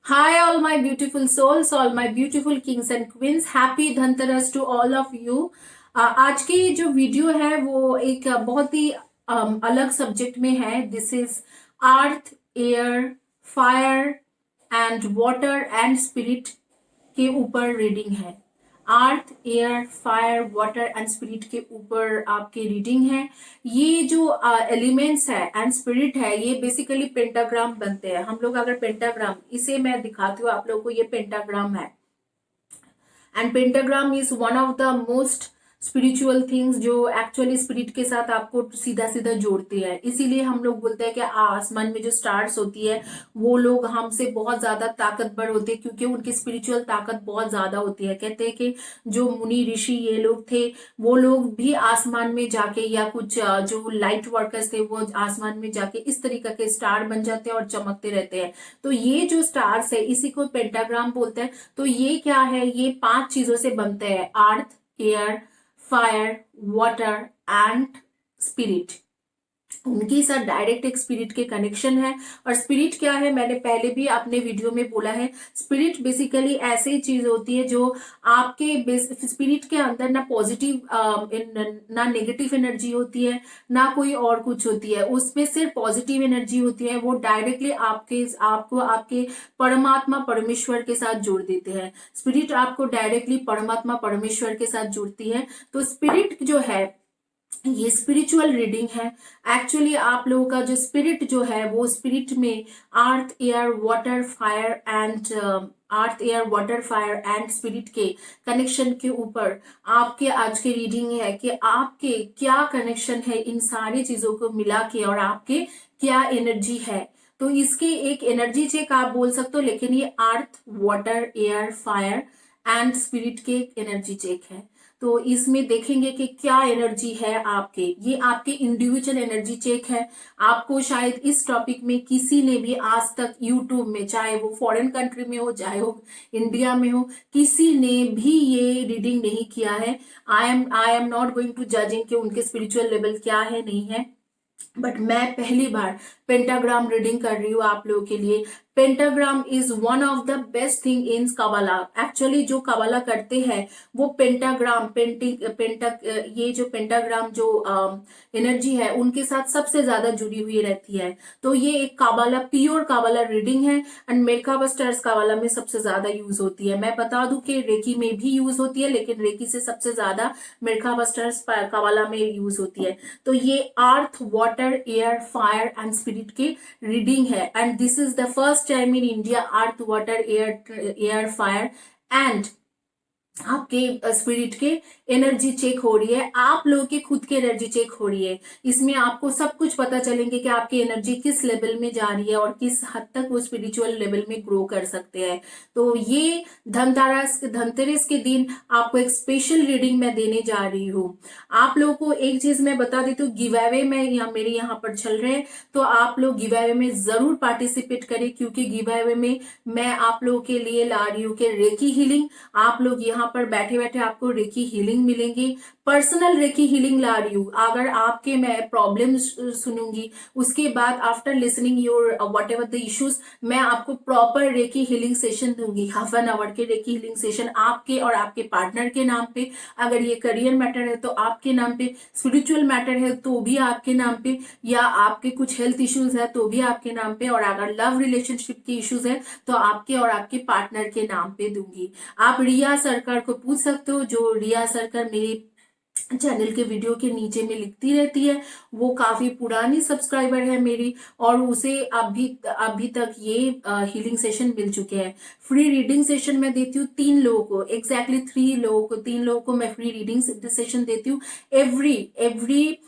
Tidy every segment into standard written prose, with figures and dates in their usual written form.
Hi, all my beautiful souls, all my beautiful kings and queens. Happy Dhanteras to all of you. आज की जो video है वो एक बहुत ही अलग सब्जेक्ट में है. This is earth, air, fire and water and spirit के ऊपर रीडिंग है. Earth, air, fire, water and spirit के ऊपर आपकी रीडिंग है. ये जो एलिमेंट्स है एंड स्पिरिट है, ये बेसिकली पेंटाग्राम बनते हैं. हम लोग अगर पेंटाग्राम, इसे मैं दिखाती हूँ आप लोगों को, ये पेंटाग्राम है. And pentagram is one of the most spiritual things जो एक्चुअली स्पिरिट के साथ आपको सीधा सीधा जोड़ती है. इसीलिए हम लोग बोलते हैं कि आसमान में जो स्टार्स होती है वो लोग हमसे बहुत ज्यादा ताकतवर होते हैं, क्योंकि उनकी स्पिरिचुअल ताकत बहुत ज्यादा होती है. कहते हैं कि जो मुनि ऋषि ये लोग थे, वो लोग भी आसमान में जाके, या कुछ जो लाइट वर्कर्स थे वो आसमान में जाके इस तरीके के स्टार बन जाते हैं और चमकते रहते हैं. तो ये जो स्टार्स है इसी को पेंटाग्राम बोलते हैं. तो ये क्या है, ये 5 चीजों से बनते हैं: earth, air, fire, water and spirit. उनके साथ डायरेक्ट एक स्पिरिट के कनेक्शन है. और स्पिरिट क्या है, मैंने पहले भी अपने वीडियो में बोला है. स्पिरिट बेसिकली ऐसी चीज होती है जो आपके स्पिरिट के अंदर ना पॉजिटिव ना नेगेटिव एनर्जी होती है, ना कोई और कुछ होती है. उसमें सिर्फ पॉजिटिव एनर्जी होती है. वो डायरेक्टली आपको आपके परमात्मा परमेश्वर के साथ जोड़ देते हैं. स्पिरिट आपको डायरेक्टली परमात्मा परमेश्वर के साथ जुड़ती है. तो स्पिरिट जो है, ये स्पिरिचुअल रीडिंग है. एक्चुअली आप लोगों का जो स्पिरिट जो है वो स्पिरिट में earth, air, water, fire and earth, air, water, fire and spirit के कनेक्शन के ऊपर आपके आज की रीडिंग है कि आपके क्या कनेक्शन है इन सारी चीजों को मिला के, और आपके क्या एनर्जी है. तो इसके एक एनर्जी चेक आप बोल सकते हो, लेकिन ये earth, water, air, fire and spirit के एनर्जी चेक है. तो इसमें देखेंगे कि क्या एनर्जी है आपके. ये आपके इंडिविजुअल एनर्जी चेक है. आपको शायद इस टॉपिक में किसी ने भी आज तक यूट्यूब में, चाहे वो फॉरेन कंट्री में हो चाहे वो इंडिया में हो, किसी ने भी ये रीडिंग नहीं किया है. I am not going to judging कि उनके स्पिरिचुअल लेवल क्या है नहीं है, बट मैं पहली बार पेंटाग्राम रीडिंग कर रही हूँ आप लोगों के लिए. Pentagram is one of the best thing in कबाला. Actually जो कबाला करते हैं वो पेंटाग्राम ये जो पेंटाग्राम जो एनर्जी है उनके साथ सबसे ज्यादा जुड़ी हुई रहती है. तो ये एक काबाला, प्योर काबाला रीडिंग है. एंड मेकाबस्टर्स काबाला में सबसे ज्यादा यूज होती है. मैं बता दूं कि रेकी में भी यूज होती है, लेकिन रेकी से सबसे ज्यादा मेकाबस्टर्स काबाला में यूज होती है. तो ये earth, water, air, fire and spirit की रीडिंग है. And this is the first time in India earth, water, air, fire and आपके स्पिरिट के एनर्जी चेक हो रही है. आप लोगों की खुद की एनर्जी चेक हो रही है. इसमें आपको सब कुछ पता चलेंगे कि आपकी एनर्जी किस लेवल में जा रही है और किस हद तक वो स्पिरिचुअल लेवल में ग्रो कर सकते हैं. तो ये धनतेरस के दिन आपको एक स्पेशल रीडिंग मैं देने जा रही हूँ. आप लोगों को एक चीज मैं बता देती हूँ, गिव अवे में मेरे यहाँ पर चल रहे हैं, तो आप लोग गिव अवे में जरूर पार्टिसिपेट करें, क्योंकि गिव अवे में मैं आप लोगों के लिए ला रही हूँ कि रेकी हीलिंग. आप लोग यहाँ पर बैठे बैठे आपको रेकी हीलिंग मिलेंगी. पर्सनल रेकी हीलिंग ला रही हूँ. अगर आपके मैं प्रॉब्लम सुनूंगी, उसके बाद after listening your what ever the issues, मैं आपको प्रॉपर रेकी हीलिंग सेशन दूंगी. हाफ एन आवर के रेकी हीलिंग सेशन आपके और आपके पार्टनर के नाम पे. अगर ये करियर मैटर है तो आपके नाम पे, स्पिरिचुअल मैटर है तो भी आपके नाम पे, या आपके कुछ हेल्थ इश्यूज है तो भी आपके नाम पे, और अगर लव रिलेशनशिप के इश्यूज है तो आपके और आपके पार्टनर के नाम पे दूंगी. आप रिया सरकार को पूछ सकते हो. जो रिया सरकार मेरी चैनल के वीडियो के नीचे में लिखती रहती है, वो काफी पुरानी सब्सक्राइबर है मेरी, और उसे अभी तक ये हीलिंग सेशन मिल चुके हैं. फ्री रीडिंग सेशन मैं देती हूँ 3 लोगों को, एग्जैक्टली 3 लोगों को मैं फ्री रीडिंग सेशन देती हूँ. एवरी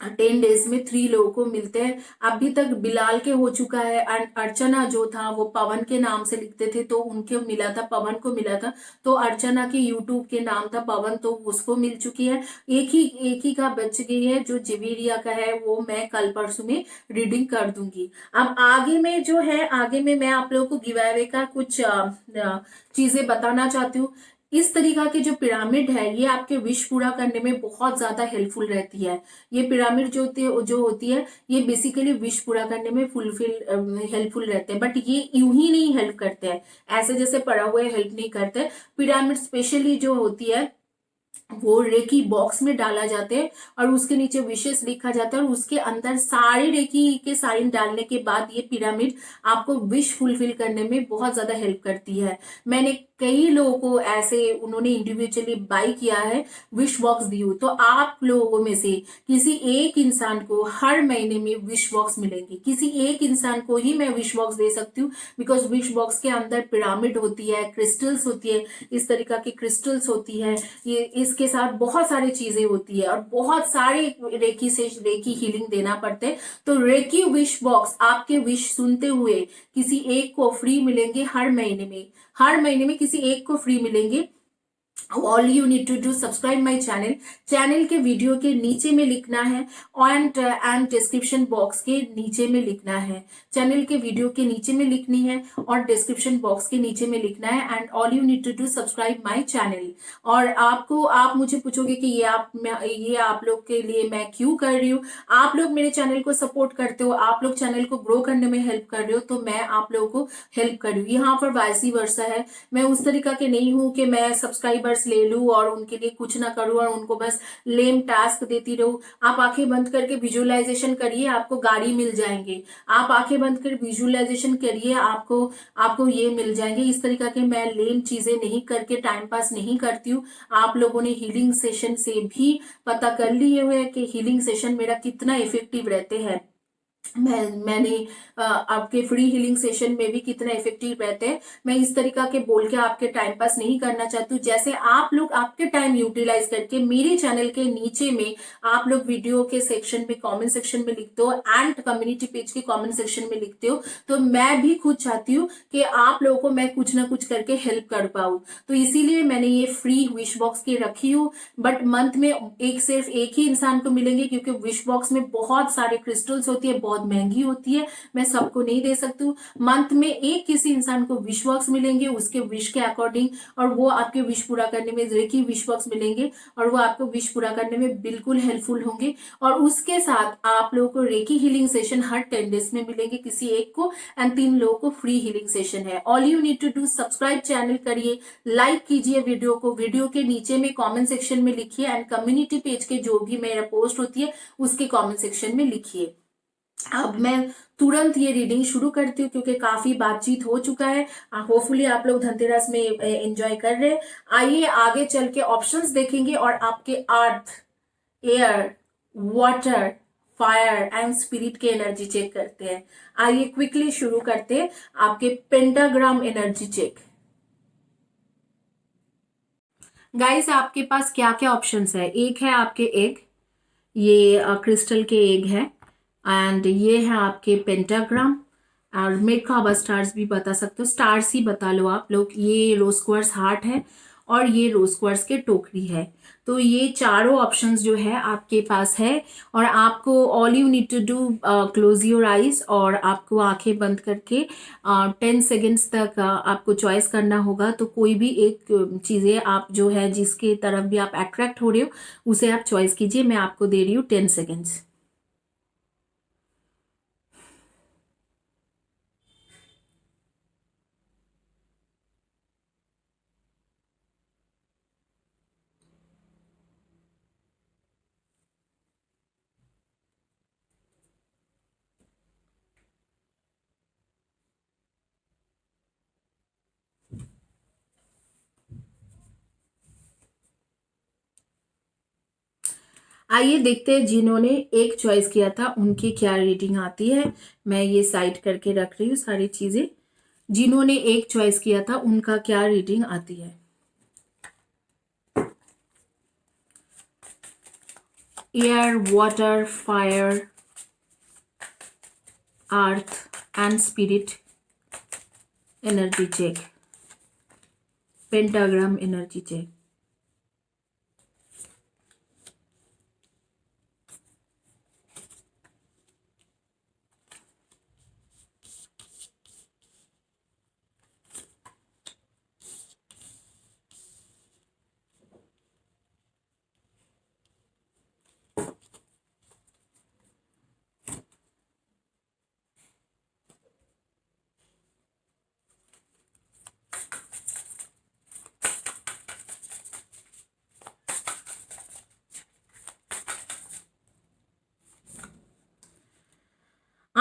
10 डेज में 3 लोगों को मिलते हैं. अभी तक बिलाल के हो चुका है. एंड अर्चना जो था वो पवन के नाम से लिखते थे तो उनको मिला था, पवन को मिला था. तो अर्चना के यूट्यूब के नाम था पवन, तो उसको मिल चुकी है. एक ही का बच गई है जो जिवेरिया का है, वो मैं कल परसों में रीडिंग कर दूंगी. अब आगे में जो है, आगे में मैं आप लोगों को गिव अवे का कुछ चीजें बताना चाहती हूँ. इस तरीका के जो पिरामिड है ये आपके विश पूरा करने में बहुत ज्यादा हेल्पफुल रहती है। ये पिरामिड जो होती है ये बेसिकली विश पूरा करने में फुलफिल हेल्पफुल रहते हैं, बट ये यूं ही नहीं हेल्प करते हैं, ऐसे जैसे पड़ा हुआ हेल्प नहीं करते। पिरामिड स्पेशली जो होती है वो रेकी बॉक्स में डाला जाते हैं और उसके नीचे विशेष लिखा जाता है और उसके अंदर सारे रेकी के साइन डालने के बाद ये पिरामिड आपको विश फुलफिल करने में बहुत ज्यादा हेल्प करती है। मैंने कई लोगों को ऐसे उन्होंने इंडिविजुअली बाय किया है, विश बॉक्स दी हुई। तो आप लोगों में से किसी एक इंसान को हर महीने में विश बॉक्स मिलेंगे, किसी एक इंसान को ही मैं विश बॉक्स दे सकती हूँ, बिकॉज विश बॉक्स के अंदर पिरामिड होती है, क्रिस्टल्स होती है, इस तरीका की क्रिस्टल्स होती है, ये इसके साथ बहुत सारी चीजें होती है और बहुत सारे रेकी से रेकी हीलिंग देना पड़ते हैं। तो रेकी विश बॉक्स आपके विश सुनते हुए किसी एक को फ्री मिलेंगे हर महीने में, हर महीने में किसी एक को फ्री मिलेंगे। All you need to do subscribe my channel, channel के वीडियो के नीचे में लिखना है एंड डिस्क्रिप्शन बॉक्स के नीचे में लिखना है, चैनल के वीडियो के नीचे में लिखनी है और डिस्क्रिप्शन बॉक्स के नीचे में लिखना है, and all you need to do subscribe my channel. और आप मुझे पूछोगे कि ये आप लोग के लिए मैं क्यों कर रही हूँ, आप लोग मेरे चैनल को सपोर्ट करते हो, आप लोग चैनल को ग्रो करने में हेल्प कर रहे हो, तो मैं आप लोगों को हेल्प कर रही हूँ। यहाँ पर वाइसी वर्सा है, मैं उस तरीका के नहीं हूं कि मैं सब्सक्राइबर्स ले लूं और उनके लिए कुछ ना करूं और उनको बस लेम टास्क देती रहूं। आप आंखें बंद करके विजुअलाइजेशन करिए, आपको गाड़ी मिल जाएंगे। आप आंखें बंद कर विजुअलाइजेशन करिए, आपको आपको ये मिल जाएंगे। इस तरीका के मैं लेम चीजें नहीं करके टाइम पास नहीं करती हूँ। आप लोगों ने हीलिंग सेशन से भी पता कर लिए हुए कि हीलिंग सेशन मेरा कितना इफेक्टिव रहते हैं। मैंने आपके फ्री हीलिंग सेशन में भी कितना इफेक्टिव रहते हैं। मैं इस तरीका के बोल के आपके टाइम पास नहीं करना चाहती हूँ। जैसे आप लोग आपके टाइम यूटिलाइज करके मेरे चैनल के नीचे में आप लोग वीडियो के सेक्शन में कमेंट सेक्शन में लिखते हो एंड कम्युनिटी पेज के कमेंट सेक्शन में लिखते हो, तो मैं भी खुद चाहती हूँ कि आप लोगों को मैं कुछ ना कुछ करके हेल्प कर पाऊँ। तो इसीलिए मैंने ये फ्री विश बॉक्स की रखी हूँ, बट मंथ में सिर्फ एक ही इंसान को मिलेंगे, क्योंकि विश बॉक्स में बहुत सारे क्रिस्टल्स होती है, बहुत महंगी होती है, मैं सबको नहीं दे सकती हूँ। मंथ में एक किसी इंसान को विश बॉक्स मिलेंगे उसके विश के अकॉर्डिंग, और वो आपके विश पूरा करने में रेकी विश बॉक्स मिलेंगे और वो आपको विश पूरा करने में बिल्कुल हेल्पफुल होंगे। और उसके साथ आप लोगों को रेकी हीलिंग सेशन हर 10 डेज में मिलेंगे किसी एक को, एंड 3 लोगों को फ्री हीलिंग सेशन है। All you need to do subscribe channel करिए, लाइक कीजिए वीडियो को, वीडियो के नीचे में कमेंट सेक्शन में लिखिए, एंड कम्युनिटी पेज के जो भी मेरा पोस्ट होती है उसके कमेंट सेक्शन में लिखिए। अब मैं तुरंत ये रीडिंग शुरू करती हूँ क्योंकि काफी बातचीत हो चुका है। होपफुली आप लोग धनतेरस में एंजॉय कर रहे हैं। आइए आगे चल के ऑप्शंस देखेंगे और आपके earth, air, water, fire and spirit के एनर्जी चेक करते हैं। आइए क्विकली शुरू करते हैं आपके पेंटाग्राम एनर्जी चेक। गाइस आपके पास क्या क्या ऑप्शंस है? एक है आपके एग, ये क्रिस्टल के एग है, एंड ये है आपके पेंटाग्राम, और मेड का आप स्टार्स भी बता सकते हो, स्टार्स ही बता लो आप लोग। ये रोज क्वार्ट्स हार्ट है और ये रोज क्वार्ट्स के टोकरी है। तो ये चारों ऑप्शंस जो है आपके पास है, और आपको all you need to do close your eyes, और आपको आंखें बंद करके 10 सेकेंड्स तक आपको चॉइस करना होगा। तो कोई भी एक चीज़ें आप जो है जिसके तरफ भी आप अट्रैक्ट हो रहे हो उसे आप चॉइस कीजिए। मैं आपको दे रही हूँ 10 सेकेंड्स। आइए देखते हैं जिन्होंने एक चॉइस किया था उनकी क्या रीडिंग आती है। मैं ये साइड करके रख रही हूँ सारी चीजें। जिन्होंने एक चॉइस किया था उनका क्या रीडिंग आती है? Air, water, fire, earth and spirit energy check, pentagram energy check.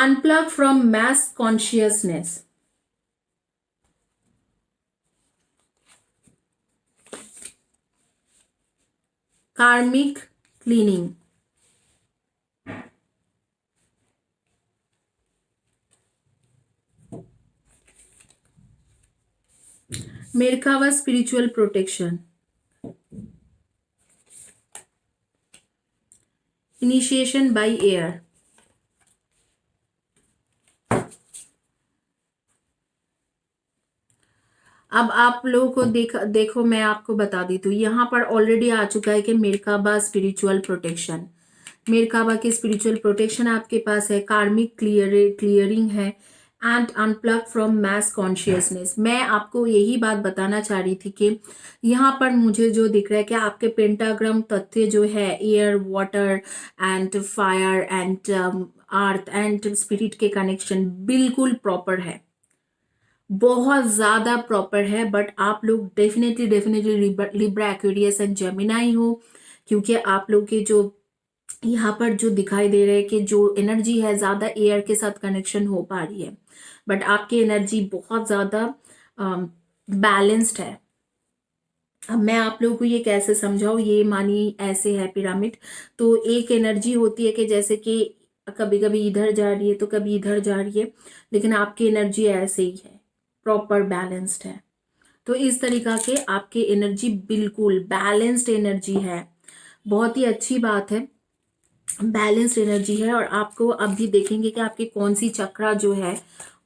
unplug from mass consciousness. Karmic cleaning. Merkava spiritual protection. Initiation by air. अब आप लोगों को देखो मैं आपको बता दी, तो यहाँ पर ऑलरेडी आ चुका है कि मेरकाबा स्पिरिचुअल प्रोटेक्शन। मेरकाबा की स्पिरिचुअल प्रोटेक्शन आपके पास है, कार्मिक क्लियरिंग है, and unplug from mass consciousness. मैं आपको यही बात बताना चाह रही थी कि यहाँ पर मुझे जो दिख रहा है कि आपके पेंटाग्राम तथ्य जो है air, water and fire and earth and spirit के कनेक्शन बिल्कुल प्रॉपर है, बहुत ज्यादा प्रॉपर है। बट आप लोग definitely Libra, Aquarius and Gemini हो, क्योंकि आप लोग के जो यहाँ पर जो दिखाई दे रहे हैं कि जो एनर्जी है ज्यादा एयर के साथ कनेक्शन हो पा रही है, बट आपकी एनर्जी बहुत ज्यादा बैलेंस्ड है। अब मैं आप लोगों को ये कैसे समझाऊं, ये मानिए ऐसे है पिरामिड, तो एक एनर्जी होती है कि जैसे कि कभी कभी इधर जा रही है तो कभी इधर जा रही है, लेकिन आपकी एनर्जी ऐसे ही है, प्रॉपर बैलेंस्ड है। तो इस तरीका के आपकी एनर्जी बिल्कुल बैलेंस्ड एनर्जी है, बहुत ही अच्छी बात है, बैलेंस्ड एनर्जी है। और आपको अभी देखेंगे कि आपकी कौन सी चक्रा जो है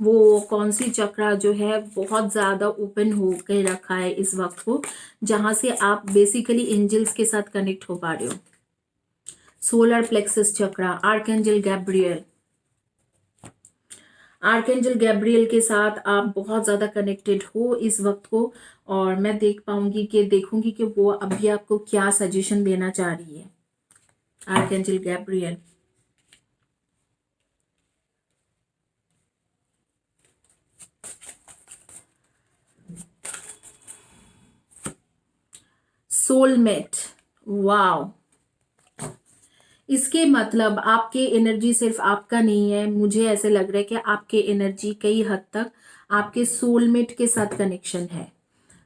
वो कौन सी चक्रा जो है बहुत ज़्यादा ओपन हो के रखा है इस वक्त को, जहाँ से आप बेसिकली एंजल्स के साथ कनेक्ट हो पा रहे हो। सोलर प्लेक्सस चक्रा, आर्कएंजल गैब्रियल, आर्कएंजल गैब्रियल के साथ आप बहुत ज़्यादा कनेक्टेड हो इस वक्त को। और मैं देखूंगी कि वो अभी आपको क्या सजेशन देना चाह रही है। Archangel Gabriel, soulmate, wow. इसके मतलब आपके एनर्जी सिर्फ आपका नहीं है, मुझे ऐसे लग रहा है कि आपके एनर्जी कई हद तक आपके सोलमेट के साथ कनेक्शन है।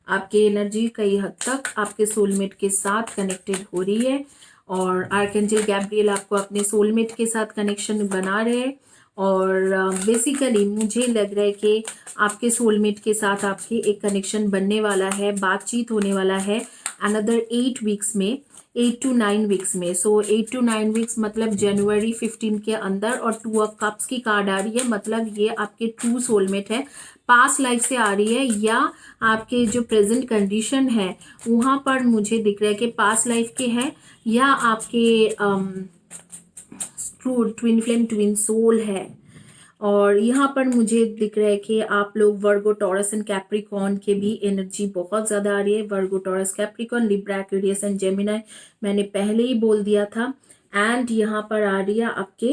आपकी एनर्जी कई हद तक आपके सोलमेट के साथ कनेक्टेड हो रही है, और आर्कएंजल गैब्रियल आपको अपने सोलमेट के साथ कनेक्शन बना रहे हैं। और बेसिकली मुझे लग रहा है कि आपके सोलमेट के साथ आपके एक कनेक्शन बनने वाला है, बातचीत होने वाला है अनदर 8 वीक्स में, 8 to 9 वीक्स में। सो 8 to 9 वीक्स मतलब जनवरी 15 के अंदर। और 2 ऑफ कप्स की कार्ड आ रही है, मतलब ये आपके ट्रू सोलमेट है, पास्ट लाइफ से आ रही है, या आपके जो प्रेजेंट कंडीशन है वहाँ पर मुझे दिख रहा है कि पास्ट लाइफ के हैं, या आपके true twin flame twin soul है। और यहाँ पर मुझे दिख रहा है कि आप लोग वर्गो, टॉरस एंड कैप्रिकॉन के भी एनर्जी बहुत ज़्यादा आ रही है। Virgo, Taurus, Capricorn, Libra, Aquarius and Gemini मैंने पहले ही बोल दिया था। एंड यहाँ पर आ रही है आपके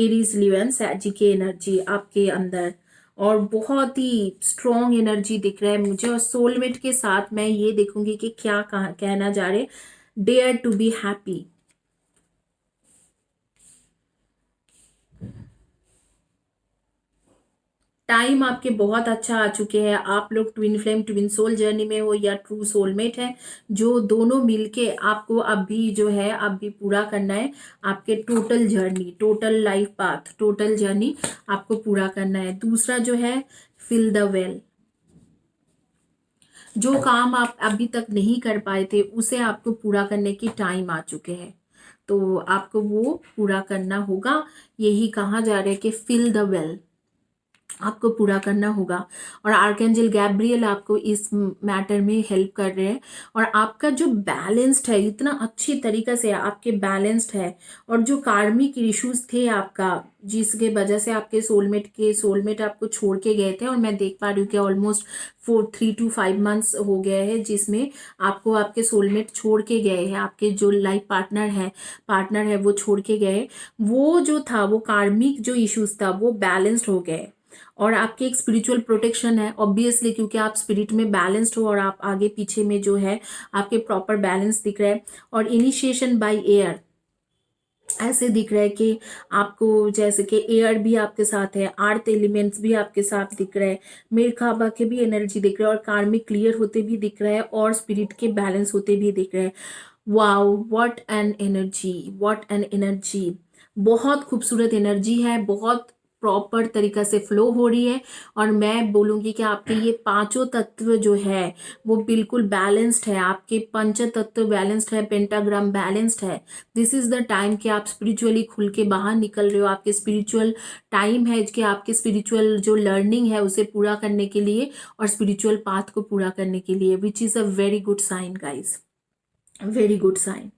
एरीज, लियो, सैजी की एनर्जी आपके अंदर, और बहुत ही स्ट्रॉन्ग एनर्जी दिख रहा है मुझे। और सोलमेट के साथ मैं ये देखूंगी कि क्या कहना जा रहे, dare to be happy. Time आपके बहुत अच्छा आ चुके हैं, आप लोग twin flame twin soul journey में हो या ट्रू सोलमेट है, जो दोनों मिलके आपको अभी जो है अभी पूरा करना है। आपके total journey, total life path, total journey आपको पूरा करना है। दूसरा जो है फिल द वेल, जो काम आप अभी तक नहीं कर पाए थे उसे आपको पूरा करने की टाइम आ चुके हैं, तो आपको वो पूरा करना होगा। यही कहा जा रहा है कि फिल द वेल आपको पूरा करना होगा। और आर्कएंजल गैब्रियल आपको इस मैटर में हेल्प कर रहे हैं। और आपका जो बैलेंस्ड है, इतना अच्छी तरीके से आपके बैलेंस्ड है, और जो कार्मिक इश्यूज थे आपका, जिसके वजह से आपके सोलमेट आपको छोड़ के गए थे, और मैं देख पा रही हूँ कि ऑलमोस्ट 3 to 5 मंथ्स हो गए हैं जिसमें आपको आपके सोलमेट छोड़ के गए हैं, आपके जो लाइफ पार्टनर है वो छोड़ के गए। वो जो था, वो कार्मिक जो इश्यूज था वो बैलेंस्ड हो गए, और आपके एक स्पिरिचुअल प्रोटेक्शन है ऑब्वियसली, क्योंकि आप स्पिरिट में बैलेंस्ड हो, और आप आगे पीछे में जो है आपके प्रॉपर बैलेंस दिख रहा है। और इनिशिएशन बाय एयर, ऐसे दिख रहा है कि आपको जैसे कि एयर भी आपके साथ है, अर्थ एलिमेंट्स भी आपके साथ दिख रहा है, मेरखाबा के भी एनर्जी दिख रहा है, और कार्मिक क्लियर होते भी दिख रहा है, और स्पिरिट के बैलेंस होते भी दिख रहे हैं। Wow, what an energy, what an energy. बहुत खूबसूरत एनर्जी है, बहुत प्रॉपर तरीका से फ्लो हो रही है। और मैं बोलूँगी कि आपके ये पांचों तत्व जो है वो बिल्कुल बैलेंस्ड है, आपके पंच तत्व बैलेंस्ड है, पेंटाग्राम बैलेंस्ड है। दिस इज द टाइम कि आप स्पिरिचुअली खुल के बाहर निकल रहे हो, आपके स्पिरिचुअल टाइम है कि आपके स्पिरिचुअल जो लर्निंग है उसे पूरा करने के लिए और स्पिरिचुअल पाथ को पूरा करने के लिए, which is a very good sign guys, very good sign.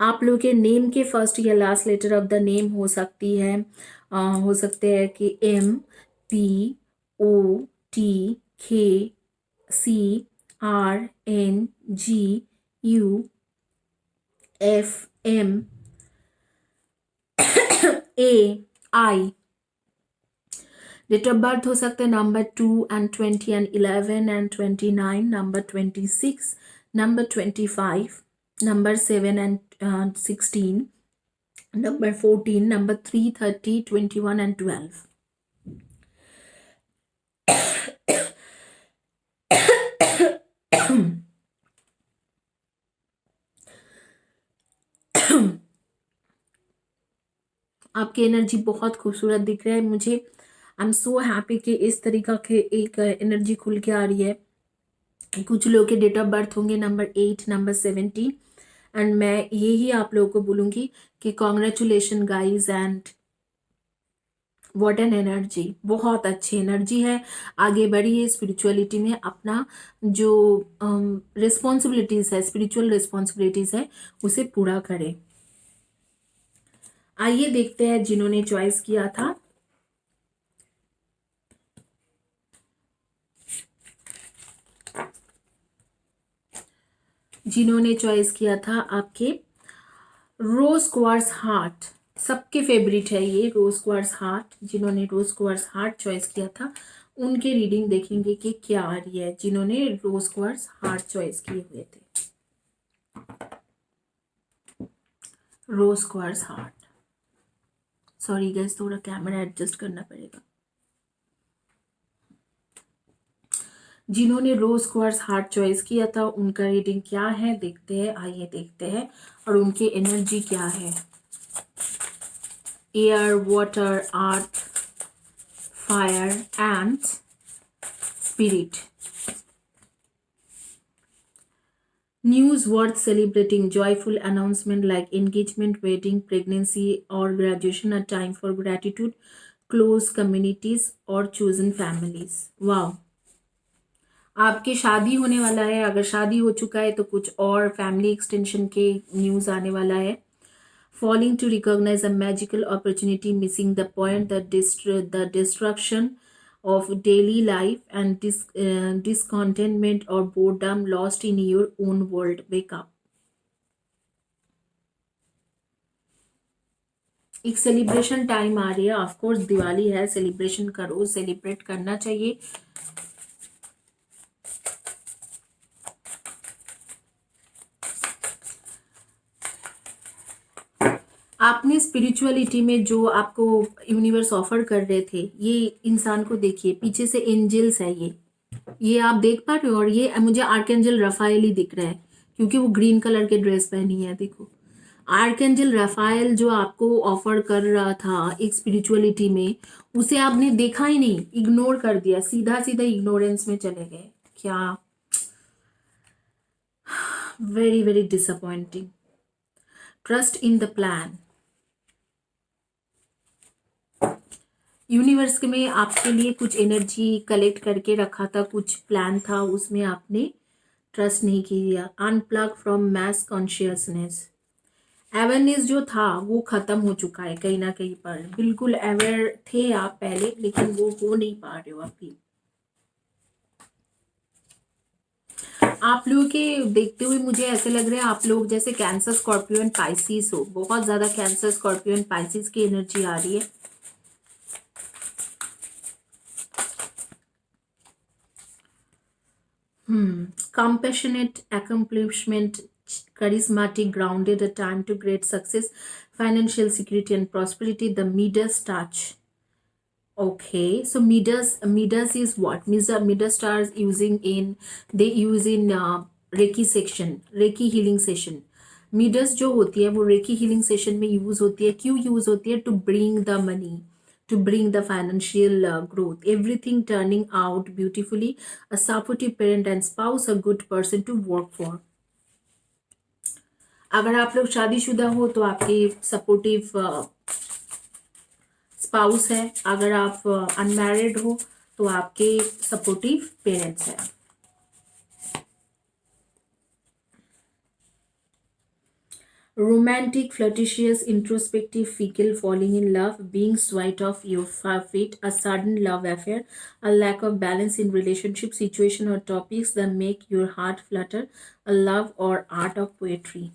आप लोग के नेम के फर्स्ट या last letter of the name हो सकती है, हो सकते हैं कि MPOTKCRNGUFMAI। डेट ऑफ बर्थ हो सकते हैं number 2 and 20 and 11 and 29, number 26, number 25, number 7 and 16, number 14, number 3, 30, 21 and 12। आपकी एनर्जी बहुत खूबसूरत दिख रहा है मुझे। आई एम सो हैप्पी कि इस तरीका के एक एनर्जी खुल के आ रही है। कुछ लोगों के डेट ऑफ बर्थ होंगे नंबर 8, नंबर 17, एंड मैं यही आप लोगों को बोलूँगी कि congratulation guys, and what an energy, बहुत अच्छी एनर्जी है। आगे बढ़िए स्पिरिचुअलिटी में, अपना जो रिस्पॉन्सिबिलिटीज़ है, स्पिरिचुअल रिस्पॉन्सिबिलिटीज़ है, उसे पूरा करें। आइए देखते हैं जिन्होंने चॉइस किया था। जिन्होंने चॉइस किया था आपके रोज क्वार्ट्ज हार्ट, सबके फेवरेट है ये रोज क्वार्ट्ज हार्ट। जिन्होंने रोज क्वार्ट्ज हार्ट चॉइस किया था उनके रीडिंग देखेंगे कि क्या आ रही है, जिन्होंने रोज क्वार्ट्ज हार्ट चॉइस किए हुए थे। रोज क्वार्ट्ज हार्ट, सॉरी गैस, थोड़ा कैमरा एडजस्ट करना पड़ेगा। जिन्होंने रोज क्वार्ट्ज हार्ट चॉइस किया था उनका रीडिंग क्या है देखते हैं, आइए देखते हैं, और उनकी एनर्जी क्या है। Air, water, earth, fire and spirit. News worth celebrating, joyful announcement like engagement, wedding, pregnancy or graduation, a time for gratitude, close communities or chosen families। वाह, आपके शादी होने वाला है, अगर शादी हो चुका है तो कुछ और फैमिली एक्सटेंशन के न्यूज़ आने वाला है। Falling to recognize a magical opportunity, missing the point, the destruction of daily life and discontentment or boredom, lost in your own world, wake up। एक सेलिब्रेशन टाइम आ रही है, ऑफ कोर्स दिवाली है, celebration करो, celebrate करना चाहिए। आपने spirituality में जो आपको यूनिवर्स ऑफर कर रहे थे, ये इंसान को देखिए, पीछे से एंजल्स है, ये आप देख पा रहे हो, और ये मुझे आर्कएंजल रफाएल ही दिख रहा है क्योंकि वो ग्रीन कलर के ड्रेस पहनी है। देखो, आर्कएंजल रफाएल जो आपको ऑफर कर रहा था एक स्पिरिचुअलिटी में, उसे आपने देखा ही नहीं, इग्नोर कर दिया, सीधा सीधा इग्नोरेंस में चले गए। क्या very very disappointing. Trust in the plan. Universe में आपके लिए कुछ एनर्जी कलेक्ट करके रखा था, कुछ प्लान था, उसमें आपने ट्रस्ट नहीं किया। Unplug from mass consciousness. Awareness जो था वो खत्म हो चुका है कहीं ना कहीं पर। बिल्कुल अवेयर थे आप पहले, लेकिन वो हो नहीं पा रहे हो अभी। आप लोगों के देखते हुए मुझे ऐसे लग रहा है आप लोग जैसे कैंसर, स्कॉर्पियो एंड पाइसिस हो। बहुत ज्यादा कैंसर, स्कॉर्पियो एंड पाइसिस की एनर्जी आ रही है। Compassionate, accomplishment, charismatic, grounded, a time to great success, financial security and prosperity. The Midas touch. Okay, so Midas is what? Midas stars using in they use in Reiki section, Reiki healing session. Midas जो होती है वो Reiki healing session में use होती है. क्यों use होती है? To bring the money, to bring the financial growth, everything turning out beautifully, a supportive parent and spouse, a good person to work for. अगर आप लोग शादीशुदा हो तो आपके सपोर्टिव स्पाउस है. अगर आप अनमैरिड हो तो आपके सपोर्टिव पेरेंट्स हैं. Romantic, flirtatious, introspective, fickle, falling in love, being swept off your feet, a sudden love affair, a lack of balance in relationship, situation or topics that make your heart flutter, a love or art of poetry.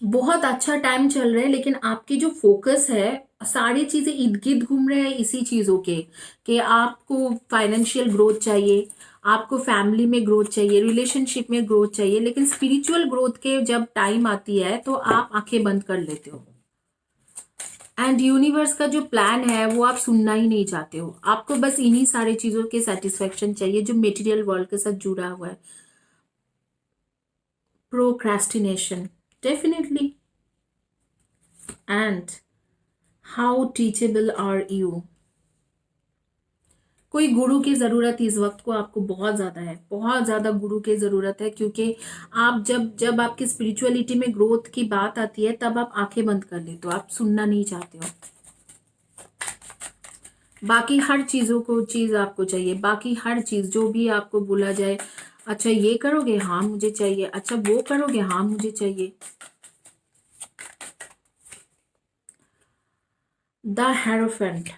बहुत अच्छा time चल रहा है, लेकिन आपकी जो focus है सारी चीजें इर्द गिर्द घूम रहे हैं इसी चीजों के, कि आपको फाइनेंशियल ग्रोथ चाहिए, आपको फैमिली में ग्रोथ चाहिए, रिलेशनशिप में ग्रोथ चाहिए, लेकिन स्पिरिचुअल ग्रोथ के जब टाइम आती है तो आप आंखें बंद कर लेते हो. एंड यूनिवर्स का जो प्लान है वो आप सुनना ही नहीं चाहते हो. आपको बस इन्हीं सारी चीजों के सेटिस्फेक्शन चाहिए जो मटेरियल वर्ल्ड के साथ जुड़ा हुआ है. Procrastination, definitely. And how teachable are you. कोई गुरु की ज़रूरत इस वक्त को आपको बहुत ज़्यादा है, बहुत ज़्यादा गुरु की ज़रूरत है, क्योंकि आप जब जब आपकी स्पिरिचुअलिटी में ग्रोथ की बात आती है तब आप आंखें बंद कर लेते हो, आप सुनना नहीं चाहते हो. बाकी हर चीज़ आपको चाहिए, बाकी हर चीज़ जो भी आपको बोला जाए, अच्छा ये करोगे, हाँ मुझे चाहिए, अच्छा वो करोगे, हाँ मुझे चाहिए. द हेरोफेंट,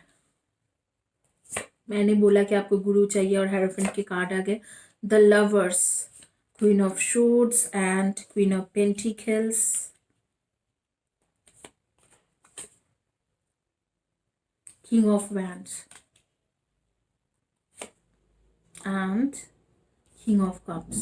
मैंने बोला कि आपको गुरु चाहिए और हेरोफेंट के कार्ड आ गए. The lovers, queen of swords and queen of pentacles, king of wands and king of cups.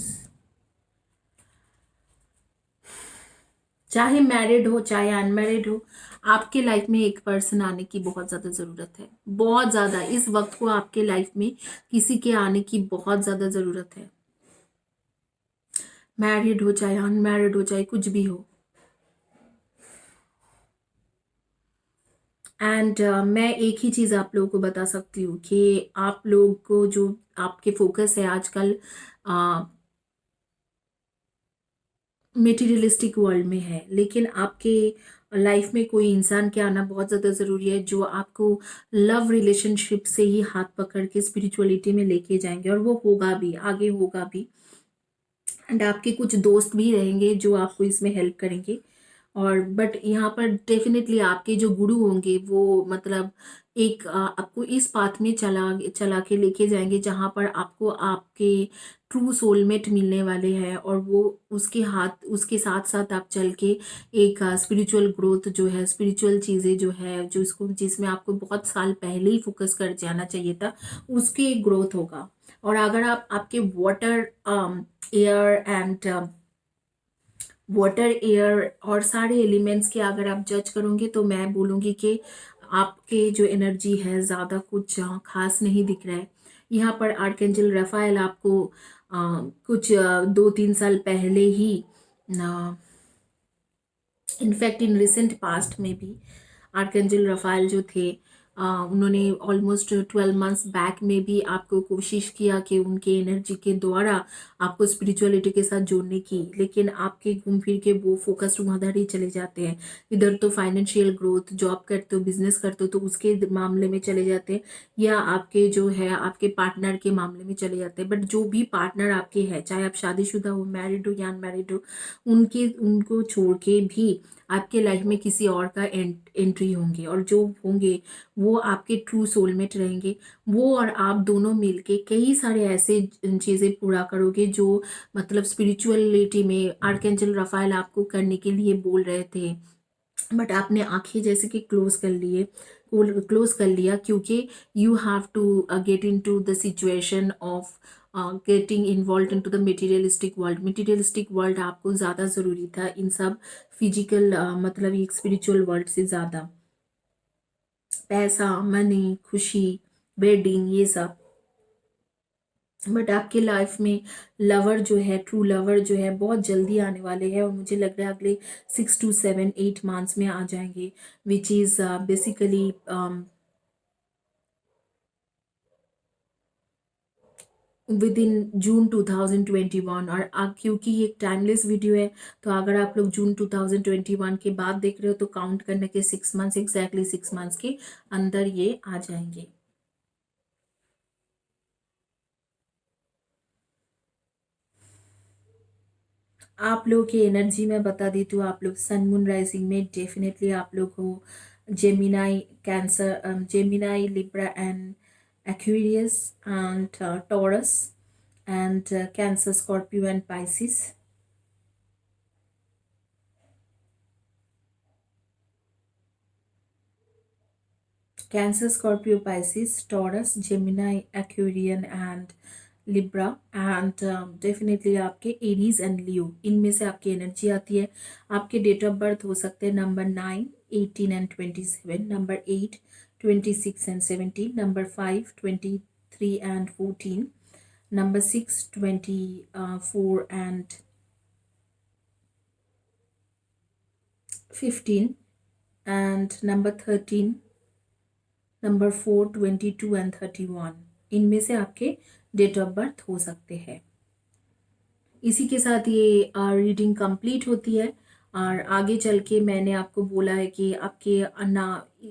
चाहे मैरिड हो चाहे अनमैरिड हो, आपके लाइफ में एक पर्सन आने की बहुत ज़्यादा ज़रूरत है, बहुत ज़्यादा. इस वक्त को आपके लाइफ में किसी के आने की बहुत ज़्यादा ज़रूरत है. मैरिड हो चाहे अनमैरिड हो चाहे कुछ भी हो. एंड मैं एक ही चीज़ आप लोगों को बता सकती हूँ कि आप लोग को जो आपके फोकस है आजकल मेटीरियलिस्टिक वर्ल्ड में है, लेकिन आपके लाइफ में कोई इंसान के आना बहुत ज़्यादा ज़रूरी है जो आपको लव रिलेशनशिप से ही हाथ पकड़ के स्पिरिचुअलिटी में लेके जाएंगे, और वो होगा भी, आगे होगा भी. एंड आपके कुछ दोस्त भी रहेंगे जो आपको इसमें हेल्प करेंगे. और बट यहाँ पर डेफिनेटली आपके जो गुरु होंगे वो मतलब एक आपको इस पाथ में चला चला के लेके जाएंगे जहाँ पर आपको आपके ट्रू सोलमेट मिलने वाले हैं, और वो उसके साथ साथ आप चल के एक स्पिरिचुअल ग्रोथ जो है, स्पिरिचुअल चीज़ें जो है जो इसको जिसमें आपको बहुत साल पहले ही फोकस कर जाना चाहिए था, उसकी ग्रोथ होगा. और अगर आप आपके वाटर एयर और सारे एलिमेंट्स के अगर आप जज करोगे तो मैं बोलूँगी कि आपके जो एनर्जी है ज़्यादा कुछ खास नहीं दिख रहा है. यहाँ पर आर्कएंजल रफाएल आपको कुछ 2-3 साल पहले ही, इनफैक्ट इन रिसेंट पास्ट में भी आर्कएंजल रफाएल जो थे उन्होंने ऑलमोस्ट 12 मंथ्स बैक में भी आपको कोशिश किया कि उनके एनर्जी के द्वारा आपको स्पिरिचुअलिटी के साथ जोड़ने की, लेकिन आपके घूम फिर के वो फोकस उधर ही चले जाते हैं. इधर तो फाइनेंशियल ग्रोथ, जॉब करते हो, बिजनेस करते हो तो उसके मामले में चले जाते हैं, या आपके जो है आपके पार्टनर के मामले में चले जाते हैं. बट जो भी पार्टनर आपके है, चाहे आप शादीशुदा हो, मैरिड हो या अनमैरिड हो, उनको छोड़ के भी आपके लाइफ में किसी और का एंट्री होंगे, और जो होंगे वो आपके ट्रू सोलमेट रहेंगे. वो और आप दोनों मिलके कई सारे ऐसे चीज़ें पूरा करोगे जो मतलब स्पिरिचुअलिटी में आर्कएंजल रफाएल आपको करने के लिए बोल रहे थे. बट आपने आंखें जैसे कि क्लोज कर लिया, क्योंकि you have to get into the situation of getting involve into the materialistic world आपको ज़्यादा ज़रूरी था इन सब फिजिकल मतलब एक स्पिरिचुअल वर्ल्ड से ज़्यादा। पैसा, मनी, खुशी, वेडिंग, ये सब। बट आपके लाइफ में लवर जो है, ट्रू लवर जो है, बहुत जल्दी आने वाले हैं, और मुझे लग रहा है अगले 6 to 7 8 months में आ जाएंगे, which is basically within June 2021। और आप, क्योंकि ये एक टाइमलेस वीडियो है, तो अगर आप लोग जून 2021 के बाद देख रहे हो तो काउंट करने के 6 months, एग्जैक्टली 6 months के अंदर ये आ जाएंगे। आप लोग की एनर्जी में बता देती हूँ, आप लोग सन मून राइजिंग में डेफिनेटली आप लोग हो Gemini, cancer, Gemini, Libra and Aquarius and taurus and Cancer, Scorpio and Pisces. Cancer, Scorpio, Pisces, taurus, Gemini, Aquarian and Libra and definitely आपके एरीज एंड लियो, इनमें से आपकी एनर्जी आती है। आपके डेट ऑफ बर्थ हो सकते हैं number 9, 18 and 27, number 8, 26 and 17, number 5, 23 and 14, number 6, 24 and 15, and number 13, number 4, 22 and 31। इनमें से आपके डेट ऑफ बर्थ हो सकते हैं। इसी के साथ ये रीडिंग कंप्लीट होती है। और आगे चल के मैंने आपको बोला है कि आपके ना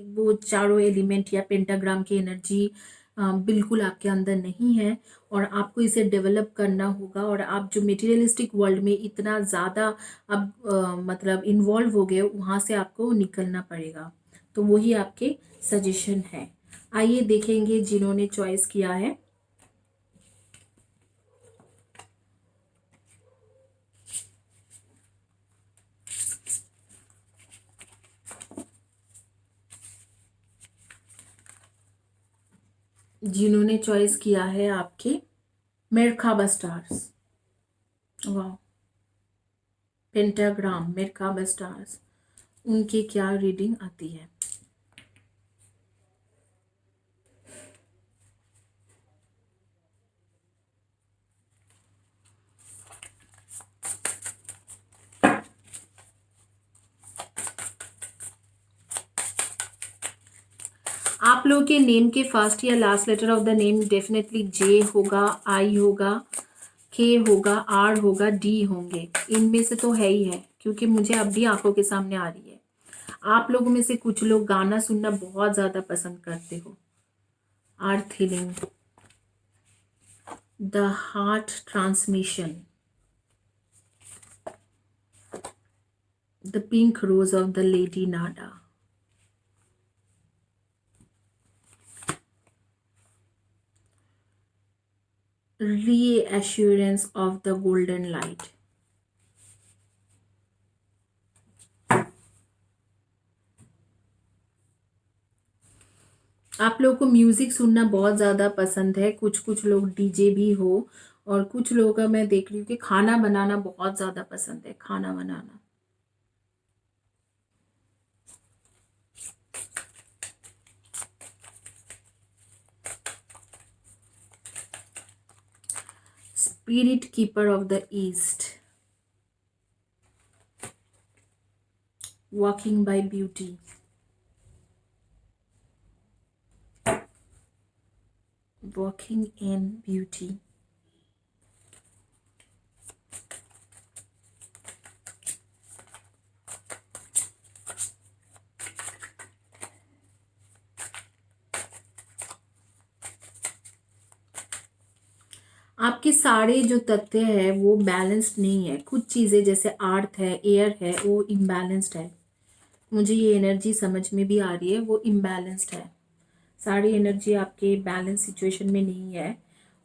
वो चारों एलिमेंट या पेंटाग्राम की एनर्जी बिल्कुल आपके अंदर नहीं है, और आपको इसे डेवलप करना होगा। और आप जो मटेरियलिस्टिक वर्ल्ड में इतना ज़्यादा अब मतलब इन्वॉल्व हो गए, वहाँ से आपको निकलना पड़ेगा। तो वही आपके सजेशन है। आइए देखेंगे जिन्होंने चॉइस किया है। जिन्होंने चॉइस किया है आपके मेरखाबा स्टार्स, वाह, पेंटाग्राम, मेरखाबा स्टार्स, उनकी क्या रीडिंग आती है। आप लोगों के नेम के फर्स्ट या last letter of the name definitely J होगा, आई होगा, के होगा, आर होगा, डी होंगे। इनमें से तो है ही है, क्योंकि मुझे अब भी आंखों के सामने आ रही है। आप लोगों में से कुछ लोग गाना सुनना बहुत ज़्यादा पसंद करते हो। Earth healing, the heart transmission, the pink rose of the lady Nada, reassurance of the golden light, आप लोगों को म्यूजिक सुनना बहुत ज़्यादा पसंद है, कुछ कुछ लोग डीजे भी हो, और कुछ लोगों का मैं देख रही हूँ कि खाना बनाना बहुत ज़्यादा पसंद है, खाना बनाना। Spirit keeper of the east, walking by beauty, walking in beauty, आपके सारे जो तथ्य है वो बैलेंस्ड नहीं है। कुछ चीज़ें जैसे अर्थ है, एयर है, वो इम्बैलेंस्ड है। मुझे ये एनर्जी समझ में भी आ रही है, वो इम्बैलेंस्ड है। सारी एनर्जी आपके बैलेंस सिचुएशन में नहीं है,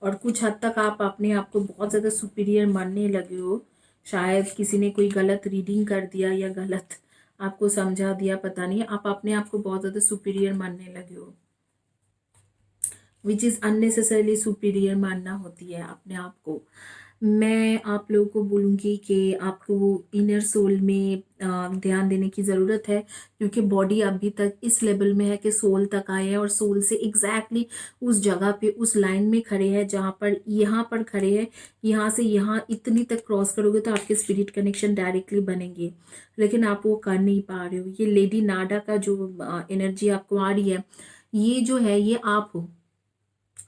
और कुछ हद तक आप अपने आप को बहुत ज़्यादा सुपीरियर मानने लगे हो। शायद किसी ने कोई गलत रीडिंग कर दिया या गलत आपको समझा दिया, पता नहीं, आप अपने आप को बहुत ज़्यादा सुपीरियर मानने लगे हो, विच इज़ अननेसेसरली सुपीरियर मानना होती है अपने आप को। मैं आप लोगों को बोलूँगी कि आपको इनर सोल में ध्यान देने की ज़रूरत है, क्योंकि बॉडी अभी तक इस लेवल में है कि सोल तक आए हैं और सोल से एग्जैक्टली उस जगह पे उस लाइन में खड़े हैं जहाँ पर यहाँ पर खड़े हैं। यहाँ से यहाँ इतनी तक क्रॉस करोगे तो आपके स्पिरिट कनेक्शन डायरेक्टली बनेंगे, लेकिन आप वो कर नहीं पा रहे हो। ये लेडी नाडा का जो एनर्जी आपको आ रही है, ये जो है ये आप हो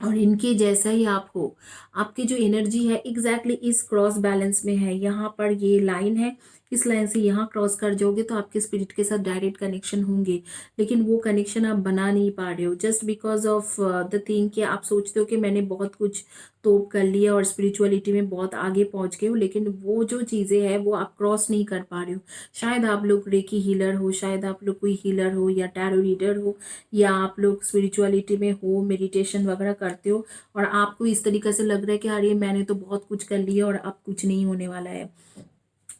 और इनके जैसा ही आप हो। आपकी जो एनर्जी है एग्जैक्टली इस क्रॉस बैलेंस में है, यहाँ पर ये लाइन है, इस लाइन से यहाँ क्रॉस कर जाओगे तो आपके स्पिरिट के साथ डायरेक्ट कनेक्शन होंगे, लेकिन वो कनेक्शन आप बना नहीं पा रहे हो just because of the thing कि आप सोचते हो कि मैंने बहुत कुछ तोप कर लिया और स्पिरिचुअलिटी में बहुत आगे पहुंच गए हो, लेकिन वो जो चीज़ें हैं वो आप क्रॉस नहीं कर पा रहे हो। शायद आप लोग रेकी हीलर हो, शायद आप लोग कोई हीलर हो या टैरो रीडर हो, या आप लोग स्पिरिचुअलिटी में हो, मेडिटेशन वगैरह करते हो और आपको इस तरीके से लग रहा है कि अरे मैंने तो बहुत कुछ कर लिया और अब कुछ नहीं होने वाला है।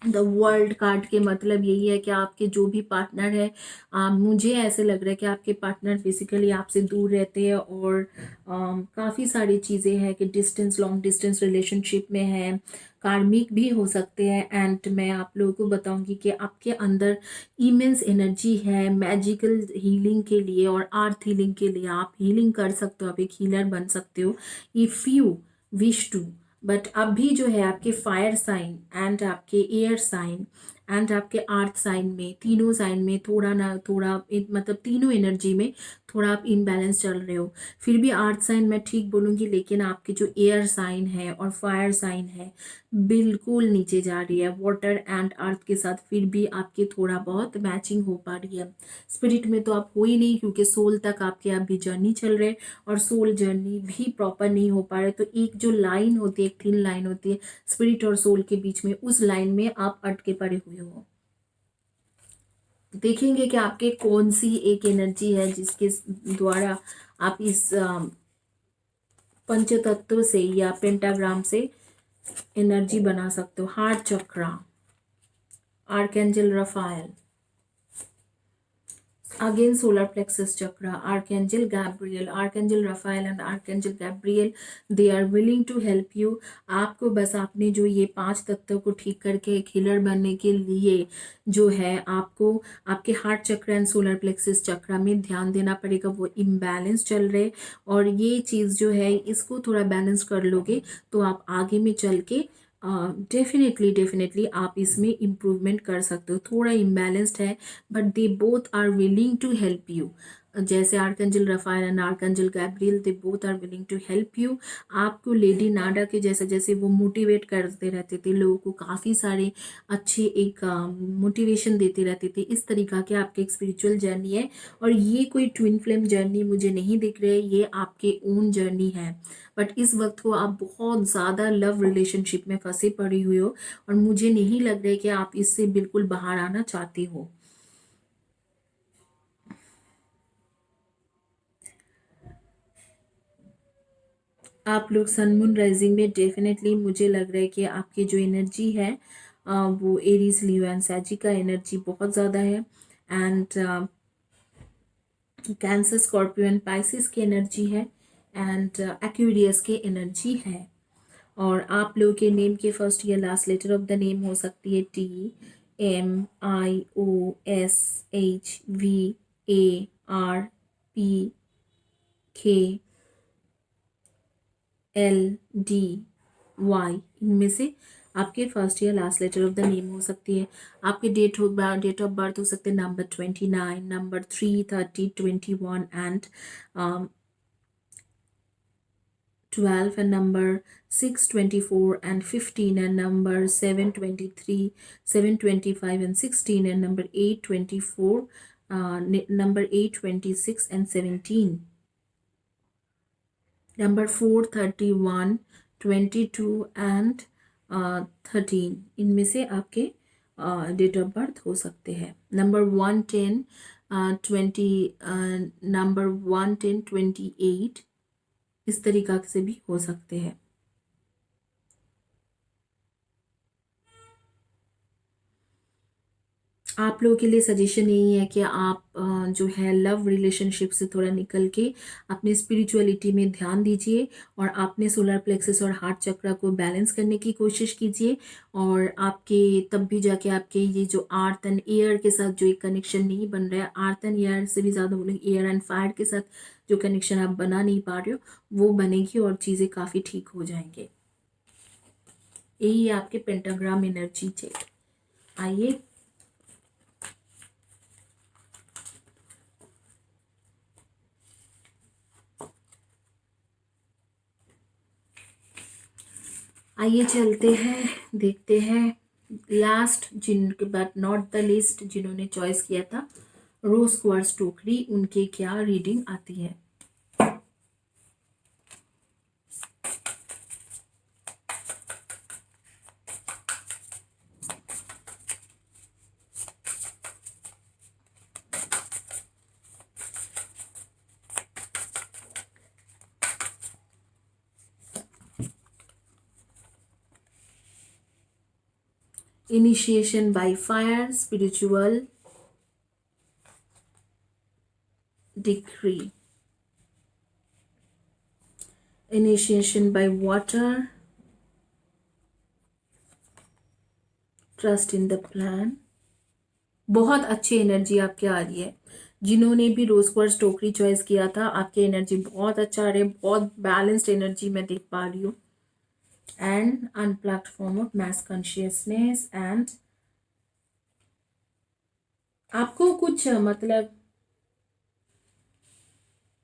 द वर्ल्ड कार्ड के मतलब यही है कि आपके जो भी पार्टनर है, मुझे ऐसे लग रहा है कि आपके पार्टनर फिजिकली आपसे दूर रहते हैं और काफ़ी सारी चीज़ें हैं कि डिस्टेंस, लॉन्ग डिस्टेंस रिलेशनशिप में है, कार्मिक भी हो सकते हैं। एंड मैं आप लोगों को बताऊंगी कि आपके अंदर इमेंस एनर्जी है मैजिकल हीलिंग के लिए और अर्थ हीलिंग के लिए। आप हीलिंग कर सकते हो, आप एक हीलर बन सकते हो if you wish to. But अभी जो है आपके फायर साइन एंड आपके एयर साइन एंड आपके अर्थ साइन में, तीनों साइन में थोड़ा ना थोड़ा मतलब तीनों एनर्जी में थोड़ा आप इम्बैलेंस चल रहे हो। फिर भी अर्थ साइन मैं ठीक बोलूँगी, लेकिन आपके जो एयर साइन है और फायर साइन है बिल्कुल नीचे जा रही है। वाटर एंड अर्थ के साथ फिर भी आपके थोड़ा बहुत मैचिंग हो पा रही है। स्पिरिट में तो आप हो ही नहीं, क्योंकि सोल तक आपके अभी जर्नी चल रहे और सोल जर्नी भी प्रॉपर नहीं हो पा रहे। तो एक जो लाइन होती है, एक थिन लाइन होती है स्पिरिट और सोल के बीच में, उस लाइन में आप अटके पड़े हुए हो। देखेंगे कि आपके कौन सी एक एनर्जी है जिसके द्वारा आप इस पंचतत्व से या पेंटाग्राम से एनर्जी बना सकते हो। Heart chakra, archangel Raphael, again solar plexus chakra, archangel gabriel, archangel raphael and archangel gabriel, they are willing to help you। आपको बस आपने जो ये 5 तत्वों को ठीक करके एक हीलर बनने के लिए जो है आपको आपके हार्ट चक्र एंड सोलर प्लेक्सस चक्रा में ध्यान देना पड़ेगा। वो इम्बैलेंस चल रहे और ये चीज़ जो है इसको थोड़ा बैलेंस कर लोगे तो आप आगे में चल के डेफिनेटली आप इसमें इम्प्रूवमेंट कर सकते हो। थोड़ा इम्बैलेंस्ड है but they both are willing to help you. जैसे archangel Raphael and archangel Gabriel, they both are willing to help you. आपको लेडी नाडा के जैसे जैसे वो मोटिवेट करते रहते थे, लोगों को काफ़ी सारे अच्छे एक मोटिवेशन देते रहते थे। इस तरीका के आपके एक स्पिरिचुअल जर्नी है और ये कोई ट्विन फ्लेम जर्नी मुझे नहीं दिख रही है, ये आपके ओन जर्नी है। बट इस वक्त को आप बहुत ज़्यादा लव रिलेशनशिप में फंसे पड़ी हुई हो और मुझे नहीं लग रहा है कि आप इससे बिल्कुल बाहर आना चाहते हो। आप लोग सन मून राइजिंग में डेफिनेटली मुझे लग रहा है कि आपकी जो एनर्जी है वो एरीज, लियो एंड सैजी का एनर्जी बहुत ज़्यादा है। And Cancer, Scorpio and Pisces की एनर्जी है एंड एक्वेरियस की एनर्जी है। और आप लोगों के नेम के फर्स्ट या last letter of the name हो सकती है TMIOSHVARPKLDY। इनमें से आपके फर्स्ट या last letter of the name हो सकती है। आपके डेट ऑफ बर्थ हो सकते हैं number 29, number 3, 30, 21 and 12 and number 6, 24 and 15 and number 7, 23, 7, 25 and 16 and number 8, 24, number 8, 26 and 17, number 4, 31, 22 and 13। इनमें से आपके डेट ऑफ बर्थ हो सकते हैं। नंबर 1, 10, 20, नंबर 1, 10, 28 इस तरीका से भी हो सकते हैं। आप लोगों के लिए सजेशन यही है कि आप जो है लव रिलेशनशिप से थोड़ा निकल के अपने स्पिरिचुअलिटी में ध्यान दीजिए और अपने सोलर प्लेक्सस और हार्ट चक्र को बैलेंस करने की कोशिश कीजिए। और आपके तब भी जाके आपके ये जो अर्थ एंड एयर के साथ जो एक कनेक्शन नहीं बन रहा है, अर्थ एंड एयर से भी ज़्यादा बोलेंगे एयर एंड फायर के साथ जो कनेक्शन आप बना नहीं पा रहे हो, वो बनेगी और चीज़ें काफ़ी ठीक हो जाएंगे। यही है आपके पेंटाग्राम एनर्जी चेक। आइए आइए चलते हैं, देखते हैं लास्ट जिनके बाद नॉट द लिस्ट जिन्होंने चॉइस किया था रोज क्वार्ट्ज टोकरी, उनके क्या रीडिंग आती है। Initiation by fire, spiritual decree. Initiation by water, trust in the plan. बहुत अच्छी एनर्जी आपकी आ रही है। जिन्होंने भी रोज क्वार्ट्ज टोकरी चॉइस किया था, आपकी एनर्जी बहुत अच्छा आ रही है, बहुत बैलेंस्ड एनर्जी मैं देख पा रही हूँ। And unplugged form of mass consciousness and आपको कुछ मतलब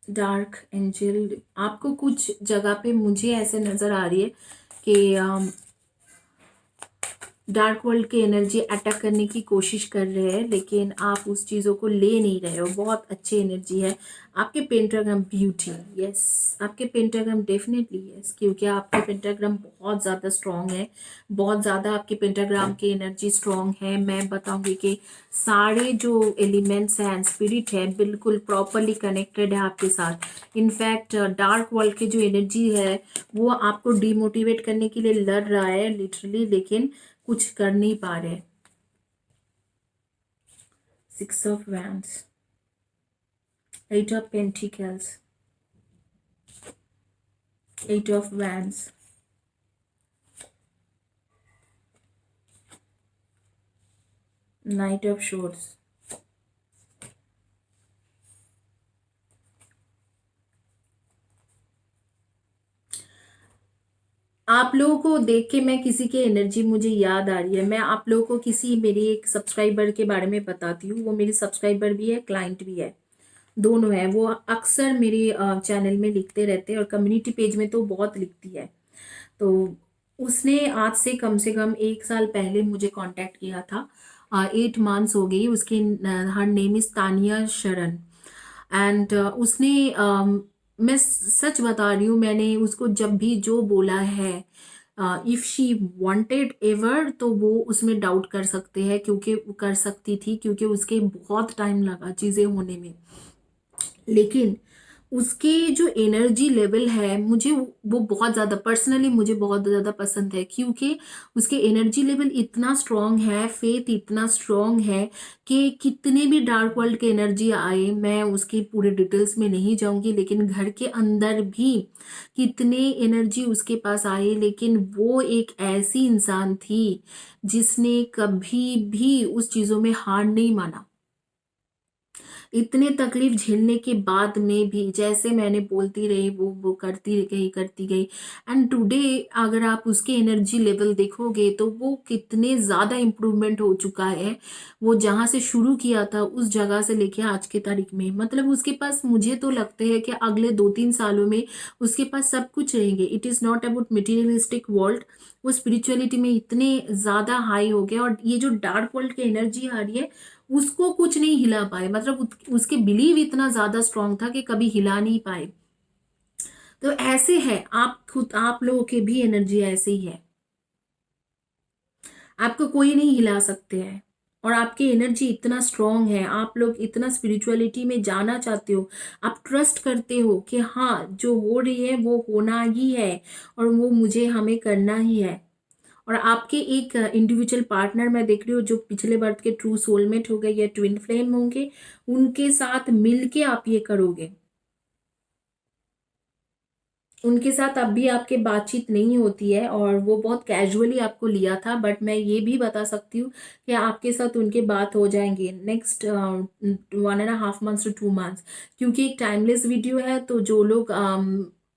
डार्क एंजल, आपको कुछ जगह पे मुझे ऐसे नज़र आ रही है कि डार्क वर्ल्ड की एनर्जी अटैक करने की कोशिश कर रहे हैं, लेकिन आप उस चीज़ों को ले नहीं रहे हो। बहुत अच्छी एनर्जी है आपके पेंटाग्राम ब्यूटी। यस, आपके पेंटाग्राम डेफिनेटली यस, क्योंकि आपके पेंटाग्राम बहुत ज़्यादा स्ट्रॉन्ग है, बहुत ज़्यादा आपके पेंटाग्राम की एनर्जी स्ट्रॉन्ग है। मैं बताऊंगी कि सारे जो एलिमेंट्स हैं, स्पिरिट है, बिल्कुल प्रॉपरली कनेक्टेड है आपके साथ। इनफैक्ट डार्क वर्ल्ड की जो एनर्जी है वो आपको डिमोटिवेट करने के लिए लड़ रहा है लिटरली, लेकिन कुछ कर नहीं पा रहे। 6 of wands, 8 of pentacles, 8 of wands, night of shores. आप लोगों को देख के मैं किसी की एनर्जी मुझे याद आ रही है। मैं आप लोगों को किसी मेरी एक सब्सक्राइबर के बारे में बताती हूँ। वो मेरी सब्सक्राइबर भी है, क्लाइंट भी है, दोनों है। वो अक्सर मेरे चैनल में लिखते रहते हैं और कम्युनिटी पेज में तो बहुत लिखती है। तो उसने आज से कम 1 साल पहले मुझे कांटेक्ट किया था। 8 मंथ्स हो गई। उसकी हर नेम इज तानिया शरण। एंड उसने मैं सच बता रही हूँ, मैंने उसको जब भी जो बोला है, इफ शी वांटेड एवर, तो वो उसमें डाउट कर सकते हैं, क्योंकि कर सकती थी, क्योंकि उसके बहुत टाइम लगा चीज़ें होने में। लेकिन उसके जो एनर्जी लेवल है, मुझे वो बहुत ज़्यादा पर्सनली मुझे बहुत ज़्यादा पसंद है, क्योंकि उसके एनर्जी लेवल इतना स्ट्रांग है, फेथ इतना स्ट्रांग है कि कितने भी डार्क वर्ल्ड के एनर्जी आए, मैं उसकी पूरे डिटेल्स में नहीं जाऊंगी, लेकिन घर के अंदर भी कितने एनर्जी उसके पास आए, लेकिन वो एक ऐसी इंसान थी जिसने कभी भी उस चीज़ों में हार नहीं माना। इतने तकलीफ झेलने के बाद में भी, जैसे मैंने बोलती रही, वो करती गई। एंड टुडे अगर आप उसके एनर्जी लेवल देखोगे तो वो कितने ज़्यादा इम्प्रूवमेंट हो चुका है। वो जहाँ से शुरू किया था उस जगह से लेके आज के तारीख में, मतलब उसके पास, मुझे तो लगता है कि अगले 2-3 सालों में उसके पास सब कुछ रहेंगे। It is not about materialistic world, वो स्पिरिचुअलिटी में इतने ज़्यादा हाई हो गया। और ये जो डार्क वर्ल्ड की एनर्जी आ रही है उसको कुछ नहीं हिला पाए, मतलब उसके बिलीव इतना ज्यादा स्ट्रांग था कि कभी हिला नहीं पाए। तो ऐसे है, आप खुद, आप लोगों की भी एनर्जी ऐसे ही है, आपको कोई नहीं हिला सकते हैं। और आपकी एनर्जी इतना स्ट्रांग है, आप लोग इतना स्पिरिचुअलिटी में जाना चाहते हो, आप ट्रस्ट करते हो कि हाँ जो हो रही है वो होना ही है और वो मुझे हमें करना ही है। और आपके एक इंडिविजुअल पार्टनर मैं देख रही हूँ जो पिछले बर्थ के ट्रू सोलमेट हो गए या ट्विन फ्लेम होंगे, उनके साथ मिलके आप ये करोगे। उनके साथ अब भी आपके बातचीत नहीं होती है और वो बहुत कैजुअली आपको लिया था, बट मैं ये भी बता सकती हूँ कि आपके साथ उनके बात हो जाएंगे नेक्स्ट 1.5 months to 2 months, क्योंकि एक टाइमलेस वीडियो है। तो जो लोग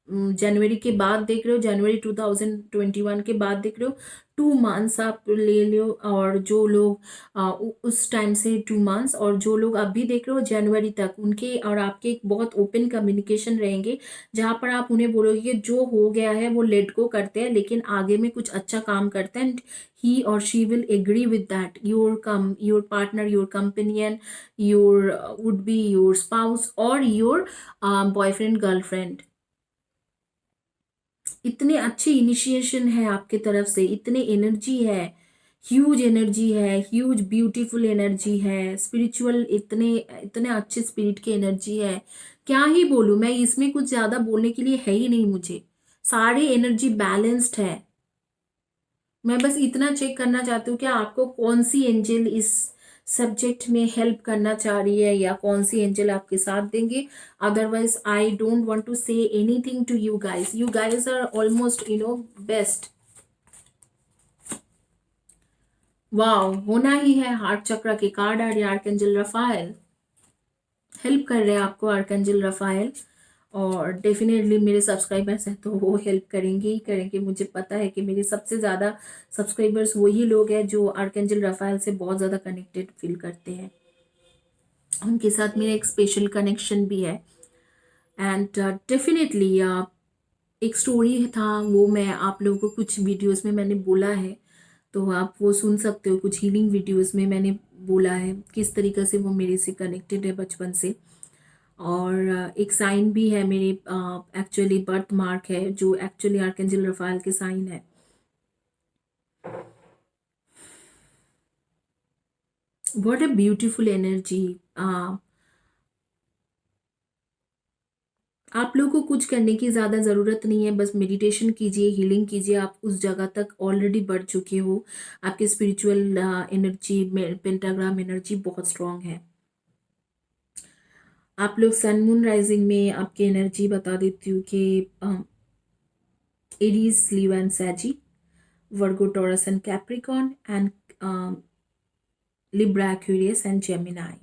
जनवरी के बाद देख रहे हो, जनवरी 2021 के बाद देख रहे हो, 2 months आप ले लो। और जो लोग उस टाइम से 2 months, और जो लोग अभी देख रहे हो जनवरी तक, उनके और आपके एक बहुत ओपन कम्युनिकेशन रहेंगे, जहां पर आप उन्हें बोलोगे कि जो हो गया है वो लेट गो करते हैं, लेकिन आगे में कुछ अच्छा काम करते हैं। एंड ही और she will agree with that, your partner, your companion, your would be your spouse और योर बॉयफ्रेंड गर्लफ्रेंड। इतने अच्छे इनिशिएशन है आपके तरफ से, इतने एनर्जी है, ह्यूज ब्यूटीफुल एनर्जी है, स्पिरिचुअल इतने इतने अच्छे स्पिरिट की एनर्जी है। क्या ही बोलूं मैं, इसमें कुछ ज्यादा बोलने के लिए है ही नहीं मुझे। सारी एनर्जी बैलेंस्ड है। मैं बस इतना चेक करना चाहती हूँ कि आपको कौन सी एंजल इस सब्जेक्ट में हेल्प करना चाह रही है, या कौन सी एंजल आपके साथ देंगे। Otherwise I don't want to say anything to you guys. You guys are almost best. Wow, होना ही है। हार्ट चक्र के कार्ड आ रहे, आर्कएंजल रफाएल हेल्प कर रहे हैं आपको, आर्कएंजल रफाएल। और डेफिनेटली मेरे सब्सक्राइबर्स हैं तो वो हेल्प करेंगे ही करेंगे। मुझे पता है कि मेरे सबसे ज़्यादा सब्सक्राइबर्स वही लोग हैं जो आर्कएंजल रफाएल से बहुत ज़्यादा कनेक्टेड फील करते हैं। उनके साथ मेरा एक स्पेशल कनेक्शन भी है। एंड डेफिनेटली एक स्टोरी था, वो मैं आप लोगों को कुछ वीडियोस में मैंने बोला है, तो आप वो सुन सकते हो। कुछ हीलिंग वीडियोस में मैंने बोला है किस तरीके से वो मेरे से कनेक्टेड है बचपन से। और एक साइन भी है मेरे, एक्चुअली बर्थ मार्क है जो एक्चुअली आर्कएंजल रफाएल के साइन है। What a beautiful energy. आप लोगों को कुछ करने की ज़्यादा ज़रूरत नहीं है, बस मेडिटेशन कीजिए, हीलिंग कीजिए। आप उस जगह तक ऑलरेडी बढ़ चुके हो। आपकी स्पिरिचुअल एनर्जी, पेंटाग्राम एनर्जी बहुत स्ट्रांग है। आप लोग सन मून राइजिंग में आपकी एनर्जी बता देती हूँ कि Aries, Leo and Sagi, Virgo, Taurus and Capricorn, and Libra, Aquarius and Gemini.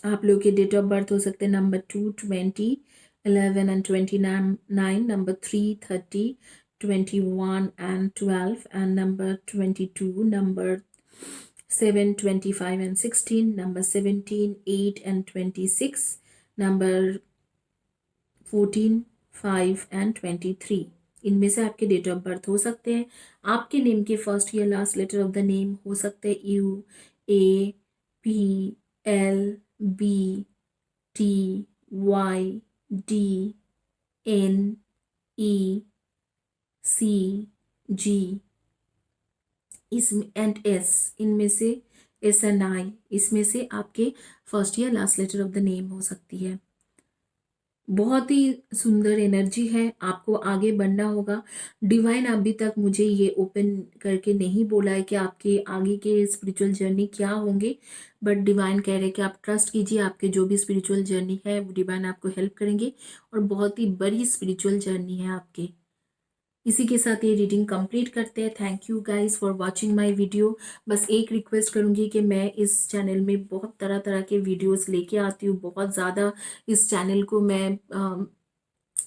आप लोग के डेट ऑफ बर्थ हो सकते हैं number 2, 20, 11 and 29, number 3, 30, 21 and 12, and number 22, number 7, 25 and 16, number 17, 8 and 26, number 14, 5 and 23। इनमें से आपके डेट ऑफ बर्थ हो सकते हैं। आपके नेम के फर्स्ट या last letter of the name हो सकते हैं U, A, P, L, B, T, Y, D, N, E, C, G, इसमें एंड एस। इनमें से एस एंड आई, इसमें से आपके फर्स्ट या last letter of the name हो सकती है। बहुत ही सुंदर एनर्जी है। आपको आगे बढ़ना होगा। डिवाइन अभी तक मुझे ये ओपन करके नहीं बोला है कि आपके आगे के स्पिरिचुअल जर्नी क्या होंगे, बट डिवाइन कह रहे हैं कि आप ट्रस्ट कीजिए, आपके जो भी स्पिरिचुअल जर्नी है वो डिवाइन आपको हेल्प करेंगे, और बहुत ही बड़ी स्पिरिचुअल जर्नी है आपके। इसी के साथ ये रीडिंग कंप्लीट करते हैं। Thank you guys for watching my video. बस एक रिक्वेस्ट करूंगी कि मैं इस चैनल में बहुत तरह तरह के वीडियोस लेके आती हूँ। बहुत ज़्यादा इस चैनल को मैं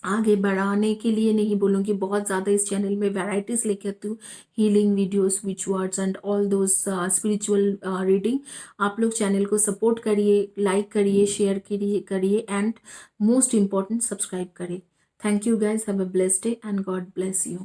आगे बढ़ाने के लिए नहीं बोलूँगी, बहुत ज़्यादा इस चैनल में वैरायटीज़ लेके आती हूँ। Healing videos, which words and all those spiritual reading. आप लोग चैनल को सपोर्ट करिए, लाइक करिए, शेयर करिए एंड मोस्ट इम्पॉर्टेंट सब्सक्राइब करिए। Thank you guys. Have a blessed day and God bless you.